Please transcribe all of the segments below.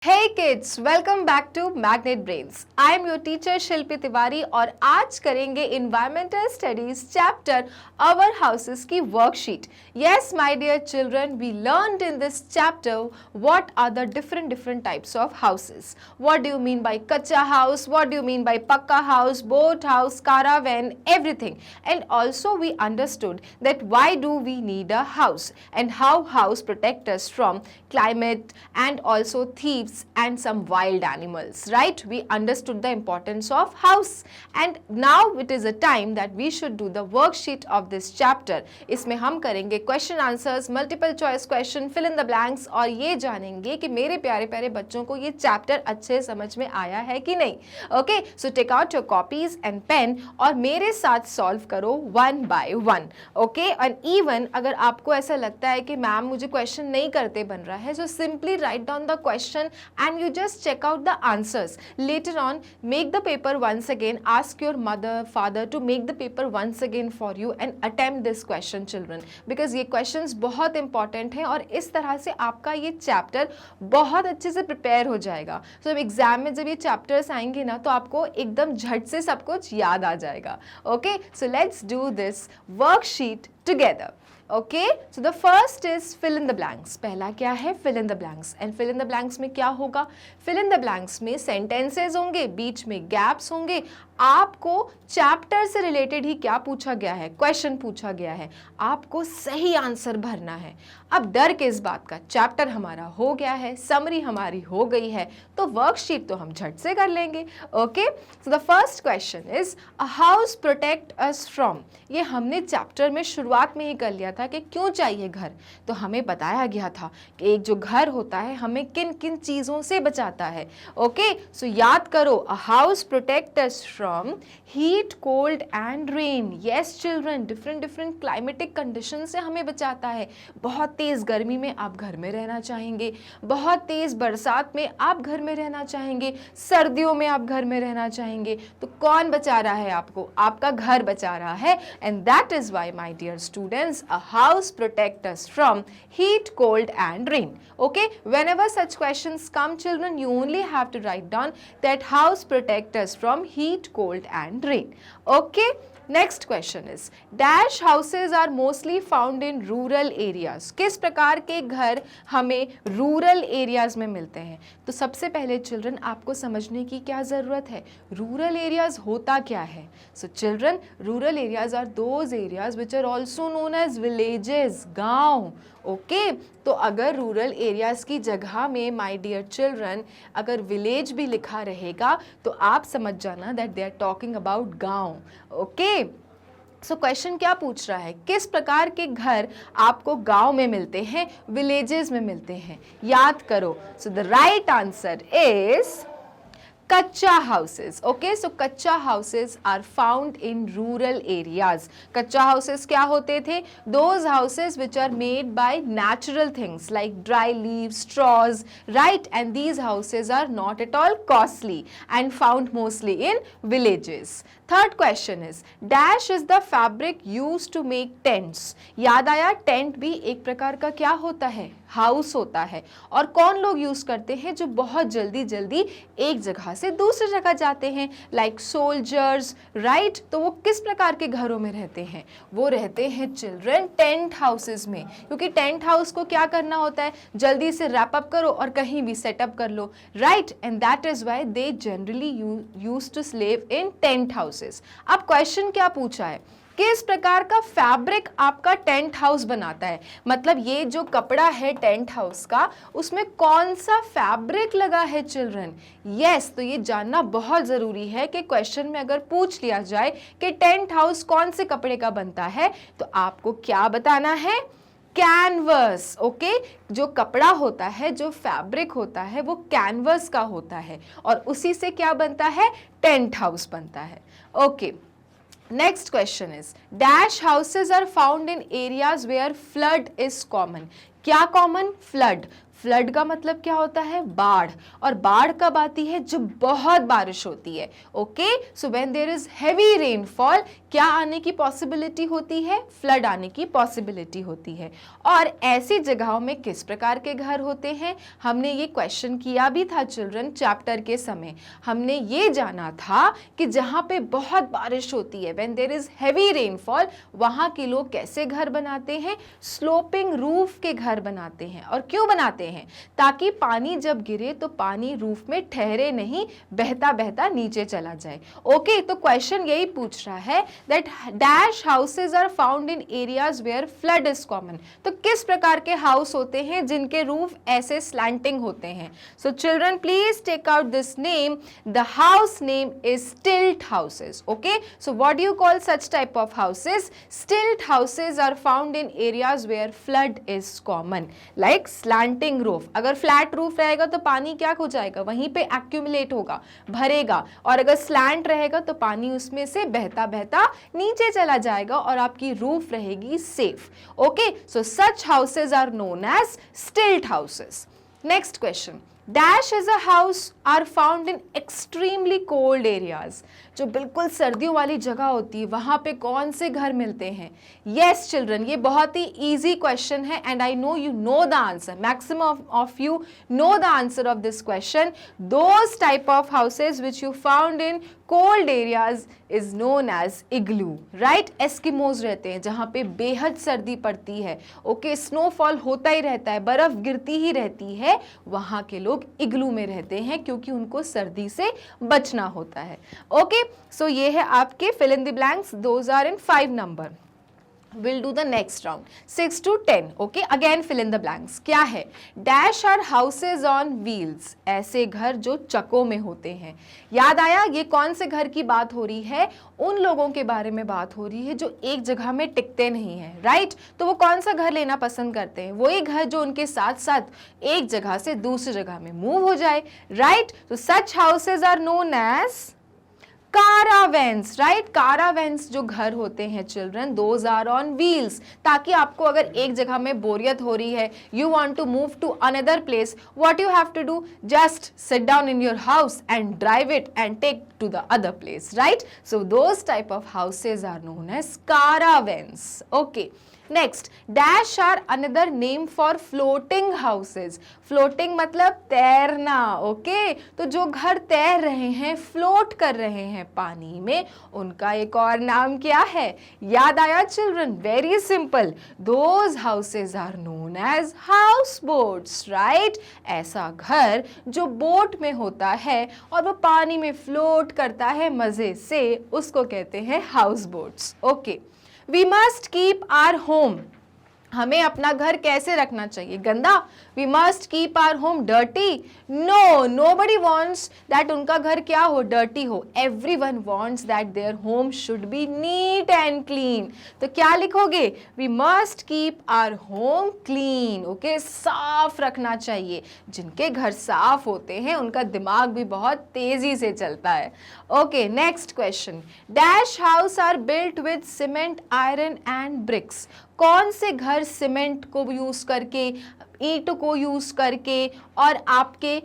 Hey kids, welcome back to Magnet Brains. I am your teacher शिल्पी तिवारी और आज करेंगे Environmental Studies chapter Our Houses की worksheet. Yes, my dear children, we learned in this chapter what are the different types of houses. What do you mean by kacha house? What do you mean by pakka house, boat house, caravan, everything. And also we understood that why do we need a house and how house protect us from climate and also thieves and some wild animals, right? We understood the importance of house and now it is a time that we should do the worksheet of this chapter. इसमें हम करेंगे question answers, multiple choice question, fill in the blanks और ये जानेंगे कि मेरे प्यारे प्यारे बच्चों को ये chapter अच्छे समझ में आया है कि नहीं. Okay, so take out your copies and pen और मेरे साथ solve करो one by one. Okay, and even अगर आपको ऐसा लगता है कि मैम मुझे question नहीं करते बन रहा है, so simply write down the question and you just check out the answers. Later on, make the paper once again, ask your mother, father to make the paper once again for you and attempt this question children. Because ये questions बहुत important हैं और इस तरह से आपका ये chapter बहुत अच्छे से prepare हो जाएगा. So exam में जब ये chapters आएंगे ना तो आपको एकदम झट से सब कुछ याद आ जाएगा. Okay, so let's do this worksheet together. Okay, so the first is fill in the blanks. पहला क्या है? Fill in the blanks. And fill in the blanks में क्या होगा? Fill in the blanks में sentences होंगे, बीच में gaps होंगे. आपको चैप्टर से रिलेटेड ही क्या पूछा गया है, क्वेश्चन पूछा गया है, आपको सही आंसर भरना है. अब डर किस बात का, चैप्टर हमारा हो गया है, समरी हमारी हो गई है, तो वर्कशीट तो हम झट से कर लेंगे. Okay, so the first question is a house protect us from. ये हमने चैप्टर में शुरुआत में ही कर लिया था कि क्यों चाहिए घर. तो हमें बताया गया था कि एक जो घर होता है हमें किन किन चीज़ों से बचाता है. ओके, सो याद करो, a house protect us from heat, cold and rain. Yes children, different climatic conditions से हमें बचाता है. बहुत तेज़ गर्मी में आप घर में रहना चाहेंगे, बहुत तेज़ बरसात में आप घर में रहना चाहेंगे, सर्दियों में आप घर में रहना चाहेंगे. तो कौन बचा रहा है आपको? आपका घर बचा रहा है. And that is why my dear students, a house protect us from heat, cold and rain. Okay, whenever such questions come children, you only have to write down that house protect us from heat, cold and rain. Okay, next question is dash houses are mostly found in rural areas. किस प्रकार के घर हमें rural areas में मिलते हैं? तो सबसे पहले चिल्ड्रन आपको समझने की क्या ज़रूरत है, रूरल एरियाज होता क्या है. So children, rural areas are those areas which are also known as villages, गाँव. ओके, तो अगर रूरल एरियाज़ की जगह में माय डियर चिल्ड्रन अगर विलेज भी लिखा रहेगा तो आप समझ जाना that they are talking about गांव. ओके, सो क्वेश्चन क्या पूछ रहा है, किस प्रकार के घर आपको गांव में मिलते हैं, विलेजेस में मिलते हैं. याद करो, so the right answer is kachcha houses. Okay, so kachcha houses are found in rural areas. Kachcha houses क्या होते थे? Those houses which are made by natural things like dry leaves, straws, right. And these houses are not at all costly and found mostly in villages. Third question is dash is the fabric use to make tents. याद आया, tent भी एक प्रकार का क्या होता है, house होता है. और कौन लोग यूज करते हैं? जो बहुत जल्दी एक जगह से दूसरी जगह जाते हैं, लाइक सोल्जर्स, राइट. तो वो किस प्रकार के घरों में रहते हैं? वो रहते हैं चिल्ड्रन टेंट हाउसेस में, क्योंकि टेंट हाउस को क्या करना होता है, जल्दी से रैप अप करो और कहीं भी सेटअप कर लो, right. And that is why they generally use to slave in tent houses. अब क्वेश्चन क्या पूछा है, किस प्रकार का फैब्रिक आपका टेंट हाउस बनाता है, मतलब ये जो कपड़ा है टेंट हाउस का उसमें कौन सा फैब्रिक लगा है चिल्ड्रन. यस, तो ये जानना बहुत ज़रूरी है कि क्वेश्चन में अगर पूछ लिया जाए कि टेंट हाउस कौन से कपड़े का बनता है तो आपको क्या बताना है, कैनवस. ओके, जो कपड़ा होता है, जो फैब्रिक होता है वो कैनवस का होता है और उसी से क्या बनता है, टेंट हाउस बनता है. Okay, next question is dash houses are found in areas where flood is common. क्या कॉमन? फ्लड. फ्लड का मतलब क्या होता है, बाढ़. और बाढ़ कब आती है, जब बहुत बारिश होती है. Okay, so when there is heavy rainfall क्या आने की पॉसिबिलिटी होती है? फ्लड आने की पॉसिबिलिटी होती है। और ऐसी जगहों में किस प्रकार के घर होते हैं? हमने ये क्वेश्चन किया भी था चिल्ड्रन चैप्टर के समय। हमने ये जाना था कि जहाँ पे बहुत बारिश होती है, when there is heavy rainfall, वहाँ के लोग कैसे घर बनाते हैं? स्लोपिंग रूफ के घर बनाते हैं। और क्यों बनाते हैं? ताकि पानी जब गिरे तो पानी रूफ में ठहरे नहीं, बहता बहता नीचे चला जाए। ओके, तो क्वेश्चन यही पूछ रहा है that dash houses are found in areas where flood is common. तो किस प्रकार के हाउस होते हैं जिनके रूफ ऐसे स्लैंटिंग होते हैं? So children please take out this name. The house name is stilt houses. Okay, so what do you call such type of houses? Stilt houses are found in areas where flood is common, like slanting roof. अगर flat roof रहेगा तो पानी क्या हो जाएगा? वहीं पे accumulate होगा, भरेगा। और अगर स्लैंट रहेगा तो पानी उसमें से बहता बहता नीचे चला जाएगा और आपकी रूफ रहेगी safe. Okay, so such houses are known as stilt houses. Next question, dash is a house are found in extremely cold areas. जो बिल्कुल सर्दियों वाली जगह होती है वहां पे कौन से घर मिलते हैं? यस चिल्ड्रन, ये बहुत ही इजी क्वेश्चन है and I know you know the answer. Maximum of you know the answer of this question. Those type of houses which you found in cold areas is known as igloo, right? Eskimos रहते हैं जहां पे बेहद सर्दी पड़ती है। Okay, snowfall होता ही रहता है, बर्फ गिरती ही रहती है, वहां के लोग इग्लू में रहते हैं क्योंकि उनको सर्दी से बचना होता है। ओके, सो ये है आपके fill in the blanks, those are in 5 number. We'll do the next round 6 to 10. Okay, again fill in the blanks. क्या है? Dash are houses on wheels. ऐसे घर जो चक्कों में होते हैं। याद आया ये कौन से घर की बात हो रही है? उन लोगों के बारे में बात हो रही है जो एक जगह में टिकते नहीं हैं, राइट? तो वो कौन सा घर लेना पसंद करते हैं? वही घर जो उनके साथ साथ एक जगह से दूसरी जगह में मूव हो जाए, राइट? तो such houses are known as caravans, right? Caravans जो घर होते हैं children, those are on wheels. ताकि आपको अगर एक जगह में बोरियत हो रही है, you want to move to another place, what you have to do? Just sit down in your house and drive it and take to the other place, right? So those type of houses are known as caravans. Okay, next, dash are another name for floating houses. Floating मतलब तैरना। Okay, तो जो घर तैर रहे हैं, float कर रहे हैं पानी में, उनका एक और नाम क्या है? याद आया children? Very simple, those houses are known as houseboats, right? ऐसा घर जो बोट में होता है और वो पानी में फ्लोट करता है मजे से, उसको कहते हैं house boats. Okay, We must keep our home. हमें अपना घर कैसे रखना चाहिए? गंदा? We must keep our home dirty? No, nobody wants that उनका घर क्या हो? Dirty हो. Everyone wants that their home should be neat and clean. तो क्या लिखोगे? We must keep our home clean. Okay, साफ रखना चाहिए। जिनके घर साफ होते हैं उनका दिमाग भी बहुत तेजी से चलता है। Okay, next question. Dash house are built with cement, iron and bricks. कौन से घर सीमेंट को यूज करके, ईंट को यूज करके और आपके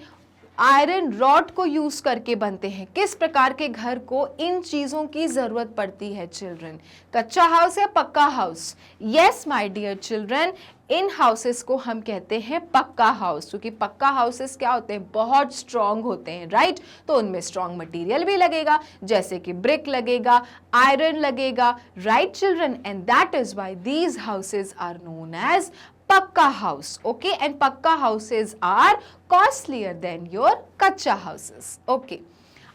आयरन रॉड को यूज करके बनते हैं? किस प्रकार के घर को इन चीजों की जरूरत पड़ती है चिल्ड्रन? कच्चा हाउस या pucca house? Yes my dear children, इन हाउसेस को हम कहते हैं पक्का हाउस, क्योंकि पक्का हाउसेस क्या होते हैं? बहुत स्ट्रांग होते हैं, राइट? तो उनमें स्ट्रांग मटेरियल भी लगेगा, जैसे कि ब्रिक लगेगा, आयरन लगेगा, right children? And that is why these houses are known as pucca house. Okay, and pucca houses are costlier than your kacha houses. Okay,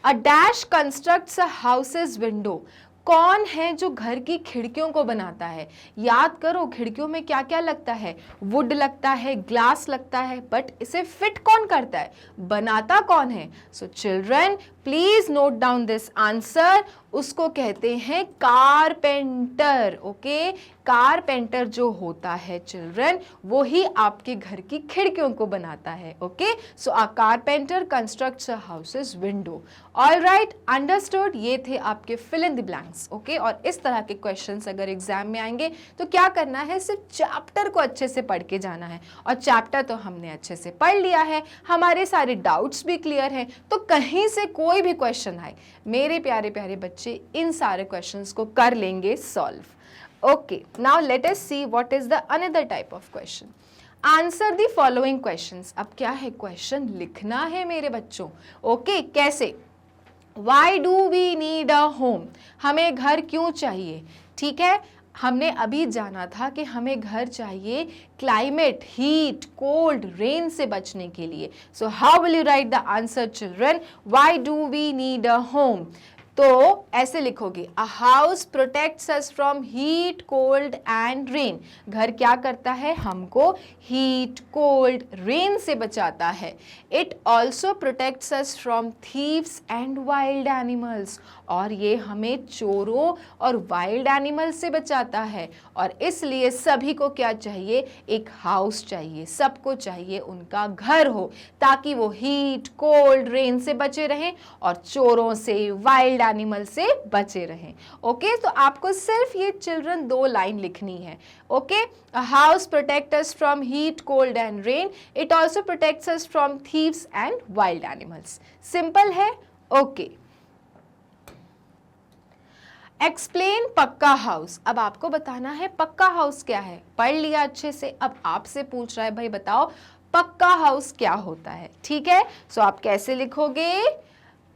a dash constructs a house's window. कौन है जो घर की खिड़कियों को बनाता है? याद करो, खिड़कियों में क्या क्या लगता है? वुड लगता है, ग्लास लगता है, बट इसे फिट कौन करता है? बनाता कौन है? So children please note down this answer. उसको कहते हैं कारपेंटर। ओके, कारपेंटर जो होता है चिल्ड्रन, वो ही आपके घर की खिड़कियों को बनाता है। Okay, so a carpenter constructs a houses window. All right, understood. ये थे आपके fill in the blanks. Okay, और इस तरह के क्वेश्चंस अगर एग्जाम में आएंगे तो क्या करना है, सिर्फ चैप्टर को अच्छे से पढ़ के जाना है। और चैप्टर तो हमने अच्छे से पढ़ लिया है, हमारे सारे डाउट्स भी क्लियर हैं, तो कहीं से कोई भी क्वेश्चन आए, मेरे प्यारे प्यारे बच्चे इन सारे क्वेश्चंस को कर लेंगे solve. Okay, now let us see what is the another type of question. Answer the following questions. अब क्या है, क्वेश्चन लिखना है मेरे बच्चों। ओके, कैसे? Why do we need a home? हमें घर क्यों चाहिए? ठीक है, हमने अभी जाना था कि हमें घर चाहिए क्लाइमेट, हीट, कोल्ड, रेन से बचने के लिए। सो how will you write the answer children? Why do we need a home? तो ऐसे लिखोगे, a house protects us from heat, cold and rain. घर क्या करता है, हमको हीट, कोल्ड, रेन से बचाता है। It also protects us from thieves and wild animals, और ये हमें चोरों और वाइल्ड एनिमल से बचाता है। और इसलिए सभी को क्या चाहिए, एक हाउस चाहिए, सबको चाहिए उनका घर हो, ताकि वो हीट, कोल्ड, रेन से बचे रहें और चोरों से, वाइल्ड एनिमल से बचे रहें। ओके, तो आपको सिर्फ ये चिल्ड्रन 2 लाइन लिखनी है। Okay, a house protect us from heat, cold and rain, it also protects us from thieves and wild animals. Simple है। ओके, एक्सप्लेन पक्का हाउस। अब आपको बताना है पक्का हाउस क्या है। पढ़ लिया अच्छे से, अब आपसे पूछ रहा है भाई बताओ पक्का हाउस क्या होता है। ठीक है, सो आप कैसे लिखोगे,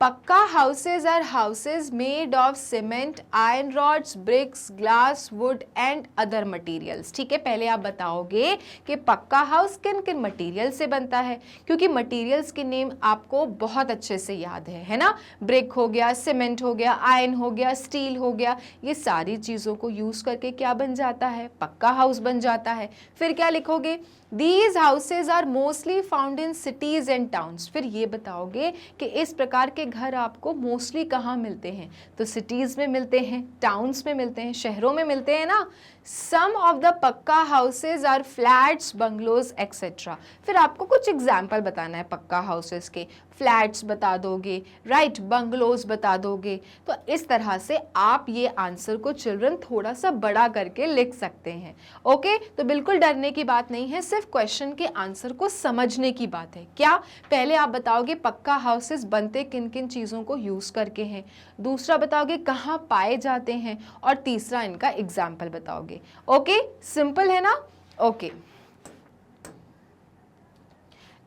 pucca houses are houses made of cement, iron rods, bricks, glass, wood and other materials. ठीक है, पहले आप बताओगे कि पक्का हाउस किन किन मटेरियल से बनता है, क्योंकि मटेरियल्स के नेम आपको बहुत अच्छे से याद है ना। ब्रिक हो गया, सीमेंट हो गया, आयरन हो गया, स्टील हो गया, ये सारी चीज़ों को यूज़ करके क्या बन जाता है, पक्का हाउस बन जाता है। फिर क्या लिखोगे, These houses are mostly found in cities and towns। फिर ये बताओगे कि इस प्रकार के घर आपको मोस्टली कहाँ मिलते हैं, तो सिटीज़ में मिलते हैं, टाउन्स में मिलते हैं, शहरों में मिलते हैं ना। Some of the pucca houses are flats, bungalows etcetera. फिर आपको कुछ एग्जाम्पल बताना है पक्का हाउसेज के, फ्लैट्स बता दोगे, राइट, बंगलोज बता दोगे। तो इस तरह से आप ये आंसर को चिल्ड्रन थोड़ा सा बड़ा करके लिख सकते हैं। ओके, तो बिल्कुल डरने की बात नहीं है, सिर्फ क्वेश्चन के आंसर को समझने की बात है। क्या, पहले आप बताओगे पक्का हाउसेस बनते किन किन चीज़ों को यूज़ करके हैं, दूसरा बताओगे कहाँ पाए जाते हैं, और तीसरा इनका एग्जाम्पल बताओगे। ओके, सिंपल है ना। ओके,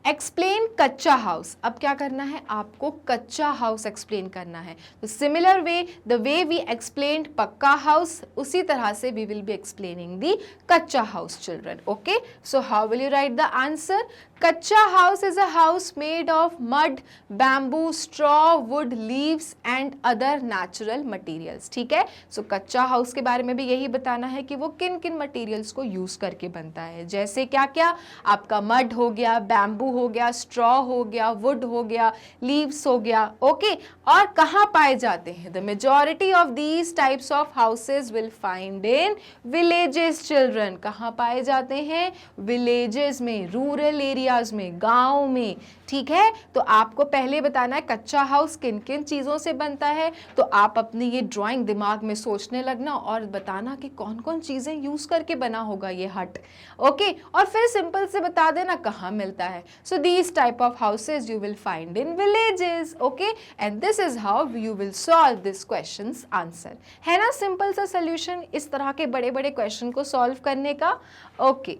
एक्सप्लेन कच्चा हाउस। अब क्या करना है, आपको कच्चा हाउस एक्सप्लेन करना है। तो similar way, the way we explained pucca house, उसी तरह से we will be explaining the kutcha house children. Okay, so how will you write the answer? Kutcha house is a house made of mud, bamboo, straw, wood, leaves and other natural materials. ठीक है, सो कच्चा house के बारे में भी यही बताना है कि वो किन किन मटेरियल्स को यूज करके बनता है। जैसे क्या क्या, आपका मड हो गया, बैम्बू हो गया, स्ट्रॉ हो गया, वुड हो गया, लीव्स हो गया। ओके, और कहाँ पाए जाते हैं? The majority of these types of houses will find in villages children. कहाँ पाए जाते हैं? विलेजेस में, रूरल एरियाज में, गाँव में। ठीक है, तो आपको पहले बताना है कच्चा हाउस किन किन चीज़ों से बनता है। तो आप अपनी ये ड्राइंग दिमाग में सोचने लगना और बताना कि कौन कौन चीज़ें यूज़ करके बना होगा ये हट। ओके, और फिर सिंपल से बता देना कहाँ मिलता है। So these type of houses you will find in villages. Okay, and this is how you will solve this questions answer. है ना सिंपल सा सोल्यूशन इस तरह के बड़े बड़े क्वेश्चन को सॉल्व करने का। Okay,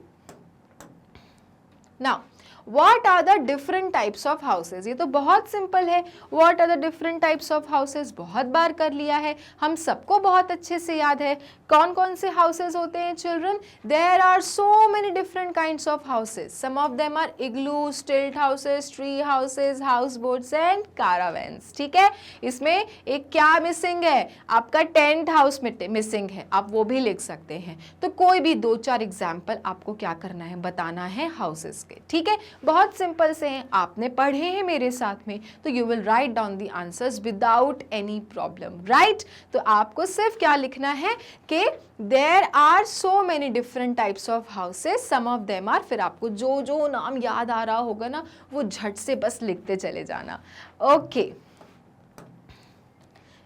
now What are the different types of houses? ये तो बहुत सिंपल है। What are the different types of houses? बहुत बार कर लिया है, हम सबको बहुत अच्छे से याद है। कौन कौन से houses होते हैं children? There are so many different kinds of houses. Some of them are igloos, tilt houses, tree houses, houseboats and caravans. ठीक है, इसमें एक क्या मिसिंग है? आपका टेंट हाउस मिसिंग है, आप वो भी लिख सकते हैं। तो कोई भी 2-4 एग्जाम्पल आपको क्या करना है, बताना है हाउसेस के। ठीक है, बहुत सिंपल से हैं, आपने पढ़े हैं मेरे साथ में, तो you will write down the answers without any problem, right. तो आपको सिर्फ क्या लिखना है कि there are so many different types of houses, some of them are, फिर आपको जो जो नाम याद आ रहा होगा ना वो झट से बस लिखते चले जाना। Okay,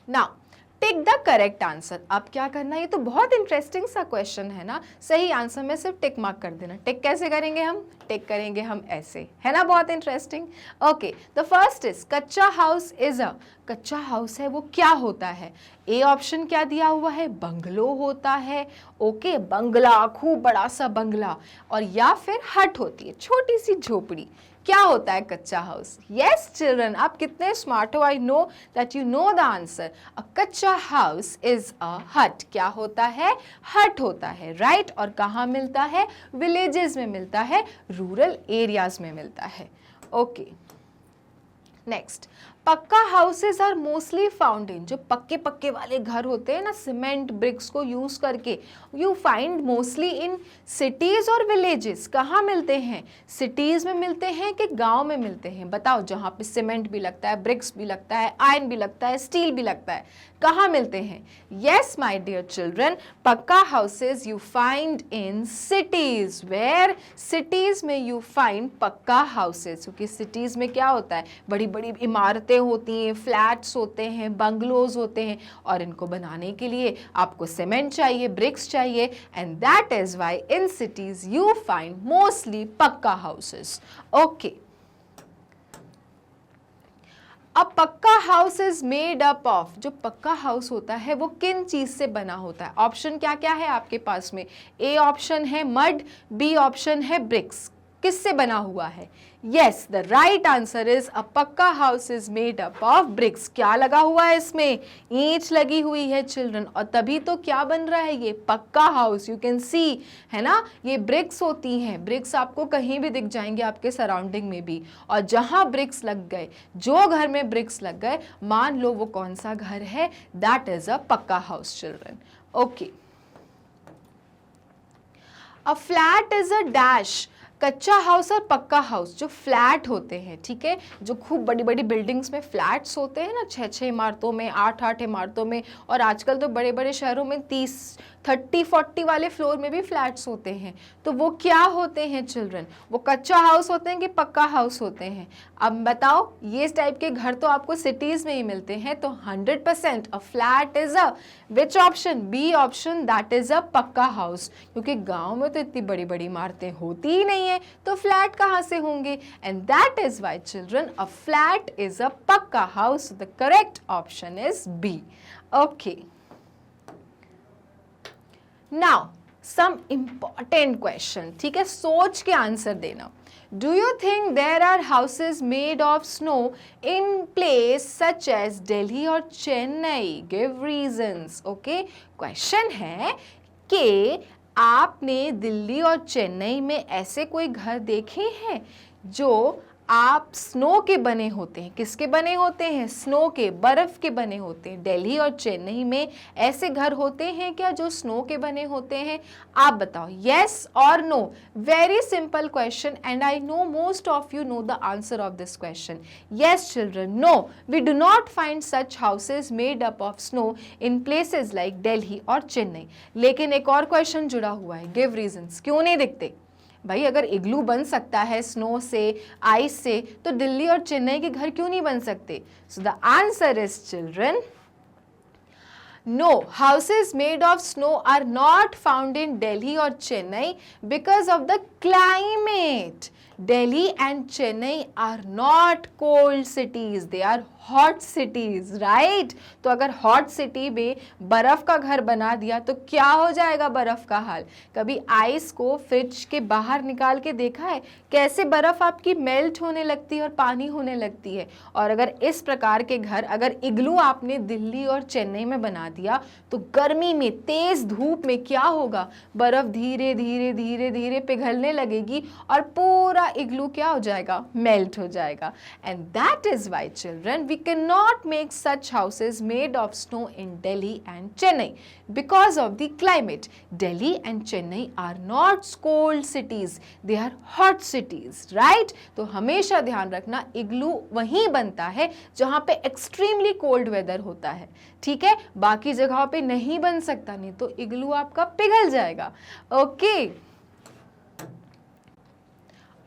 now tick the correct answer. अब क्या करना है, ये तो बहुत इंटरेस्टिंग सा क्वेश्चन है ना, सही आंसर में सिर्फ टिक मार्क कर देना। टिक कैसे करेंगे हम, टिक करेंगे हम ऐसे, है ना, बहुत interesting. Okay, the first is कच्चा house is a, kutcha house है वो क्या होता है। ए ऑप्शन क्या दिया हुआ है, बंगलो होता है, ओके, बंगला, खूब बड़ा सा बंगला, और या फिर हट होती है, छोटी सी झोपड़ी। क्या होता है कच्चा हाउस? यस चिल्ड्रन, आप कितने स्मार्ट हो, I know that you know the answer. A kutcha house is अ हट। क्या होता है, हट होता है, राइट। और कहाँ मिलता है, विलेजेस में मिलता है, रूरल एरियाज में मिलता है। Okay, next, pucca houses are mostly found in, जो पक्के पक्के वाले घर होते हैं ना, सीमेंट ब्रिक्स को यूज करके, you find mostly in cities और विलेजेस। कहाँ मिलते हैं, सिटीज में मिलते हैं कि गांव में मिलते हैं, बताओ, जहाँ पे सीमेंट भी लगता है, ब्रिक्स भी लगता है, आयरन भी लगता है, स्टील भी लगता है, कहाँ मिलते हैं? Yes my dear children, pucca houses you find in cities. Where, cities में यू फाइंड पक्का हाउसेज, क्योंकि सिटीज में क्या होता है, बड़ी बड़ी इमारतें होती हैं, फ्लैट्स होते हैं, बंगलोज होते हैं, और इनको बनाने के लिए आपको सीमेंट चाहिए, ब्रिक्स चाहिए, and that is why in cities you find mostly पक्का हाउसेस। ओके, अब पक्का house is made up of, जो पक्का हाउस होता है वो किन चीज से बना होता है? ऑप्शन क्या क्या है आपके पास में? ए ऑप्शन है मड, बी ऑप्शन है ब्रिक्स। किससे बना हुआ है? Yes, the right answer is a pucca house is made up of bricks. क्या लगा हुआ है इसमें? ईंट लगी हुई है चिल्ड्रन, और तभी तो क्या बन रहा है, ये पक्का हाउस। यू कैन सी, है ना, ये ब्रिक्स होती हैं, ब्रिक्स आपको कहीं भी दिख जाएंगे आपके सराउंडिंग में भी, और जहां ब्रिक्स लग गए, जो घर में ब्रिक्स लग गए, मान लो वो कौन सा घर है, that is a pucca house children. Okay, a flat is a dash. कच्चा हाउस और पक्का हाउस, जो फ्लैट होते हैं, ठीक है, जो खूब बड़ी बड़ी बिल्डिंग्स में फ्लैट्स होते हैं ना, 6-6 इमारतों में, 8-8 इमारतों में, और आजकल तो बड़े बड़े शहरों में 30-40 वाले फ्लोर में भी फ्लैट्स होते हैं, तो वो क्या होते हैं चिल्ड्रन? वो कच्चा हाउस होते हैं कि पक्का हाउस होते हैं? अब बताओ, ये टाइप के घर तो आपको सिटीज में ही मिलते हैं, तो 100% a flat is a which option? B option, that is a pucca house, क्योंकि गांव में तो इतनी बड़ी बड़ी इमारतें होती ही नहीं है, तो फ्लैट कहां से होंगे? And that is why children a flat is a pucca house. The correct option is B. Okay, now some important question, ठीक है, सोच के आंसर देना। Do you think there are houses made of snow in places such as Delhi और Chennai? Give reasons. Okay, question है कि आपने दिल्ली और चेन्नई में ऐसे कोई घर देखे हैं जो आप स्नो के बने होते हैं? किसके बने होते हैं? स्नो के, बर्फ के बने होते हैं। दिल्ली और चेन्नई में ऐसे घर होते हैं क्या जो स्नो के बने होते हैं? आप बताओ, यस और no. Very simple question, and I know most of you know the answer of this question. Yes children, no, we do not find such houses made up of snow in places like Delhi और चेन्नई। लेकिन एक और question जुड़ा हुआ है, give reasons. क्यों नहीं दिखते भाई? अगर इग्लू बन सकता है स्नो से, आइस से, तो दिल्ली और चेन्नई के घर क्यों नहीं बन सकते? So the answer is children, no, houses made of snow are not found in Delhi or Chennai because of the climate. Delhi and Chennai are not cold cities, they are hot cities, right? तो अगर hot city में बर्फ का घर बना दिया तो क्या हो जाएगा बर्फ का हाल? कभी आइस को फ्रिज के बाहर निकाल के देखा है कैसे बर्फ आपकी मेल्ट होने लगती है और पानी होने लगती है? और अगर इस प्रकार के घर, अगर इग्लू आपने दिल्ली और चेन्नई में बना दिया तो गर्मी में, तेज धूप में क्या होगा? बर्फ धीरे धीरे धीरे धीरे पिघलने पिघलने लगेगी और पूरा इग्लू क्या हो जाएगा, मेल्ट हो जाएगा। And that is why children we can not make such houses made of snow in Delhi and Chennai because of the climate. Delhi and Chennai are not cold cities, they are hot cities, right. तो हमेशा ध्यान रखना इग्लू वहीं बनता है जहां पे एक्सट्रीमली कोल्ड वेदर होता है, ठीक है। बाकी जगहों पे नहीं बन सकता, नहीं तो इग्लू आपका पिघल जाएगा। Okay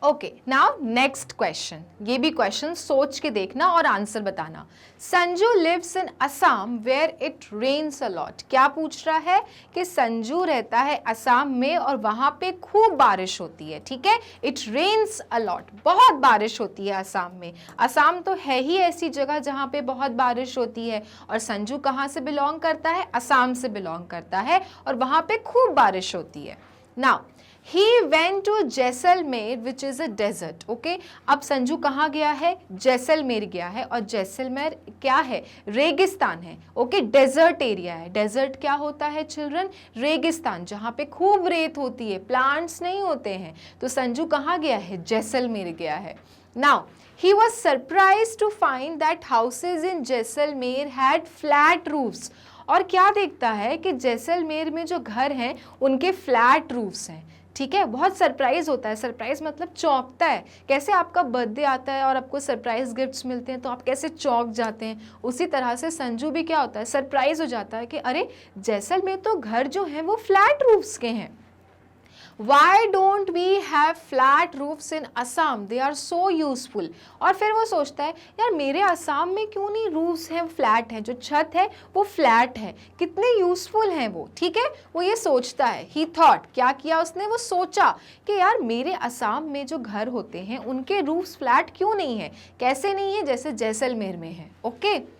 okay, now next question. ये भी क्वेश्चन सोच के देखना और आंसर बताना। Sanju lives in Assam where it rains a lot. क्या पूछ रहा है कि संजू रहता है असम में और वहां पे खूब बारिश होती है, ठीक है। इट रेन्स अ लॉट, बहुत बारिश होती है असम में। असम तो है ही ऐसी जगह जहां पे बहुत बारिश होती है, और संजू कहाँ से बिलोंग करता है, असम से बिलोंग करता है, और वहां पे खूब बारिश होती है। Now He went to Jaisalmer which is a desert, okay? अब संजू कहाँ गया है, जैसलमेर गया है, और जैसलमेर क्या है, रेगिस्तान है, ओके, डेजर्ट एरिया है। डेजर्ट क्या होता है चिल्ड्रन, रेगिस्तान, जहाँ पे खूब रेत होती है, प्लांट्स नहीं होते हैं। तो संजू कहाँ गया है, जैसलमेर गया है। Now he was surprised to find that houses in Jaisalmer had flat roofs। और क्या देखता है कि जैसलमेर में जो घर हैं उनके फ्लैट रूफ्स हैं, ठीक है। बहुत सरप्राइज होता है, सरप्राइज मतलब चौंकता है। कैसे आपका बर्थडे आता है और आपको सरप्राइज गिफ्ट्स मिलते हैं तो आप कैसे चौंक जाते हैं, उसी तरह से संजू भी क्या होता है, सरप्राइज हो जाता है कि अरे जैसलमेर तो घर जो हैं वो फ्लैट रूफ्स के हैं। Why don't we have flat roofs in Assam? They are so useful। और फिर वो सोचता है यार मेरे असम में क्यों नहीं रूफ्स हैं, फ्लैट हैं, जो छत है वो फ्लैट है, कितने यूजफुल हैं वो, ठीक है। वो ये सोचता है, he thought, क्या किया उसने, वो सोचा कि यार मेरे असम में जो घर होते हैं उनके रूफ्स फ्लैट क्यों नहीं है, कैसे नहीं है, जैसे जैसलमेर में है, okay.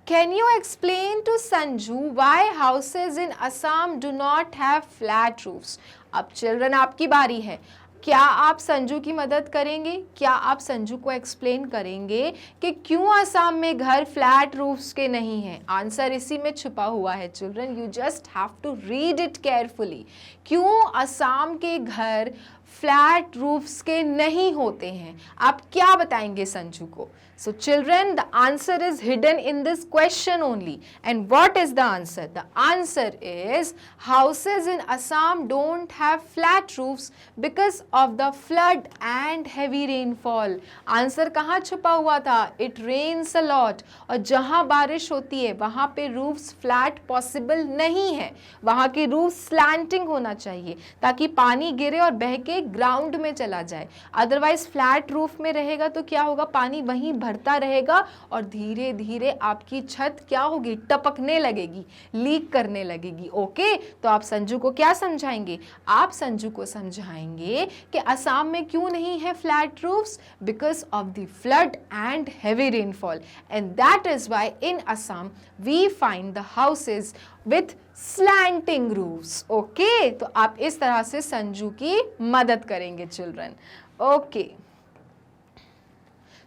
Can you explain to Sanju why houses in Assam do not have flat roofs? अब चिल्ड्रन आपकी बारी है। क्या आप संजू की मदद करेंगे, क्या आप संजू को एक्सप्लेन करेंगे कि क्यों असम में घर फ्लैट रूफ्स के नहीं हैं। आंसर इसी में छुपा हुआ है children, you just have to read it carefully. क्यों असम के घर फ्लैट रूफ्स के नहीं होते हैं, आप क्या बताएंगे संजू को। So children, the answer is hidden in this question only. And what is the answer? The answer is houses in Assam don't have flat roofs because of the flood and heavy rainfall. Answer कहाँ छुपा हुआ था? It rains a lot. और जहाँ बारिश होती है वहाँ पे roofs flat possible नहीं है, वहाँ की roofs slanting होना चाहिए ताकि पानी गिरे और बह के ग्राउंड में चला जाए। अदरवाइज फ्लैट रूफ में रहेगा तो क्या होगा, पानी वहीं भरता रहेगा और धीरे धीरे आपकी छत क्या होगी, टपकने लगेगी, लीक करने लगेगी, ओके। तो आप संजू को क्या समझाएंगे, आप संजू को समझाएंगे कि असम में क्यों नहीं है flat roofs, because of the flood and heavy rainfall, and that is why in Assam we find the houses with slanting roofs, okay. तो आप इस तरह से संजू की मदद करेंगे चिल्ड्रन, ओके।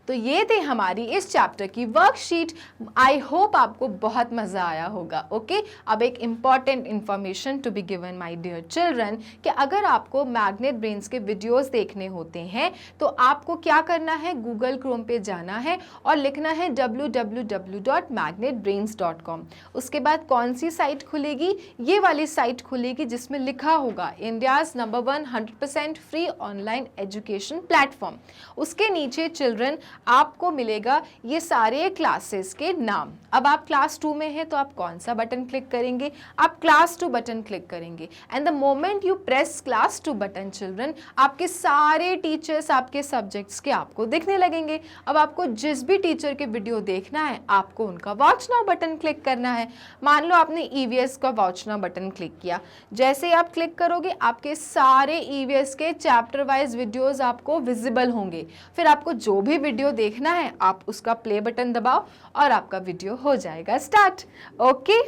तो ये थे हमारी इस चैप्टर की वर्कशीट। आई होप आपको बहुत मज़ा आया होगा, ओके। अब एक important information to be given my dear children कि अगर आपको मैग्नेट ब्रेन्स के वीडियोस देखने होते हैं तो आपको क्या करना है, गूगल क्रोम पे जाना है और लिखना है www.magnetbrains.com। उसके बाद कौन सी साइट खुलेगी, ये वाली साइट खुलेगी जिसमें लिखा होगा India's number 1 100% free online education platform. उसके नीचे चिल्ड्रन आपको मिलेगा ये सारे क्लासेस के नाम। अब आप क्लास 2 में हैं तो आप कौन सा बटन क्लिक करेंगे, आप क्लास 2 बटन क्लिक करेंगे। And the moment you press class 2 button children, आपके सारे टीचर्स आपके सब्जेक्ट्स के आपको दिखने लगेंगे। अब आपको जिस भी टीचर के वीडियो देखना है आपको उनका वॉच नाउ बटन क्लिक करना है। मान लो आपने EVS का वॉच नाउ बटन क्लिक किया, जैसे ही आप क्लिक करोगे आपके सारे EVS के चैप्टर वाइज वीडियोस आपको विजिबल होंगे। फिर आपको जो भी वीडियो देखना है आप उसका प्ले बटन दबाओ और आपका वीडियो हो जाएगा स्टार्ट, ओके।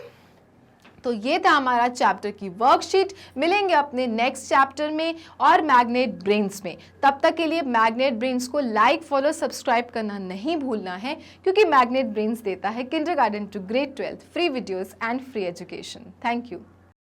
तो ये था हमारा चैप्टर की वर्कशीट। मिलेंगे अपने नेक्स्ट चैप्टर में और मैग्नेट ब्रेन्स में। तब तक के लिए मैग्नेट ब्रेन्स को लाइक, फॉलो, सब्सक्राइब करना नहीं भूलना है, क्योंकि मैग्नेट ब्रेन्स देता है kindergarten to grade 12 free videos and free education. Thank you.